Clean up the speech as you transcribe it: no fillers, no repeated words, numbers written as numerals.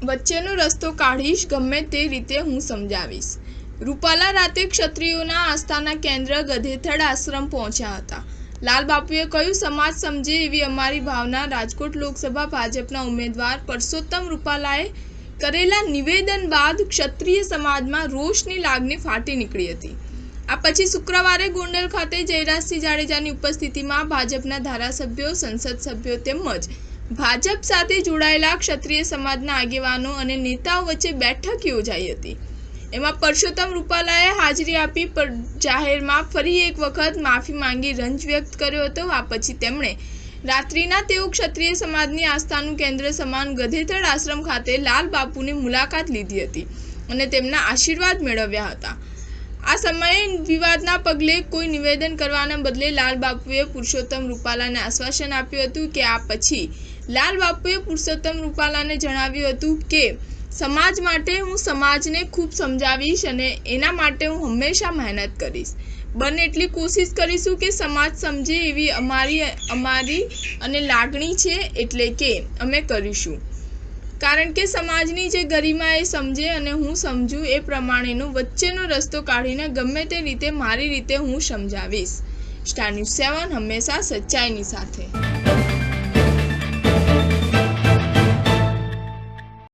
વચ્ચેનો રસ્તો કાઢીશ, ગમે તે રીતે હું સમજાવીશ। રૂપાલા રાતે ક્ષત્રિયોના આસ્થાના કેન્દ્ર ગધેથડ આશ્રમ પહોંચ્યા હતા। લાલબાપુએ કહ્યું, સમાજ સમજે એવી અમારી ભાવના। રાજકોટ લોકસભા ભાજપના ઉમેદવાર પરસોત્તમ રૂપાલાએ કરેલા નિવેદન બાદ ક્ષત્રિય સમાજમાં રોષની લાગણી ફાટી નીકળી હતી। આ પછી શુક્રવારે ગોંડલ ખાતે જયરાજસિંહ જાડેજાની ઉપસ્થિતિમાં ભાજપના ધારાસભ્યો, સંસદ સભ્યો તેમજ ભાજપ સાથે જોડાયેલા ક્ષત્રિય સમાજના આગેવાનો અને નેતાઓ વચ્ચે બેઠક યોજાઈ હતી। એમાં પરસોત્તમ રૂપાલાએ હાજરી આપી જાહેરમાં ફરી એક વખત માફી માંગી રંજ વ્યક્ત કર્યો હતો। આ પછી તેમણે રાત્રિના તેઓ ક્ષત્રિય સમાજની આસ્થાનું કેન્દ્ર સમાન ગધેથડ આશ્રમ ખાતે લાલબાપુની મુલાકાત લીધી હતી અને તેમના આશીર્વાદ મેળવ્યા હતા। આ સમયે વિવાદના પગલે કોઈ નિવેદન કરવાના બદલે લાલબાપુએ પુરુષોત્તમ રૂપાલાને આશ્વાસન આપ્યું હતું કે આ પછી લાલબાપુએ પુરુષોત્તમ રૂપાલાને જણાવ્યું હતું કે સમાજ માટે હું સમાજને ખૂબ સમજાવીશ અને એના માટે હું હંમેશા મહેનત કરીશ। બને એટલી કોશિશ કરીશું કે સમાજ સમજે એવી અમારી અને લાગણી છે, એટલે કે અમે કરીશું। કારણ કે સમાજની જે ગરિમા એ સમજે અને હું સમજું એ પ્રમાણેનો વચ્ચેનો રસ્તો કાઢીને ગમે તે રીતે મારી રીતે હું સમજાવીશ। સ્ટાર ન્યૂઝ 7 હંમેશા સચ્ચાઈની સાથે।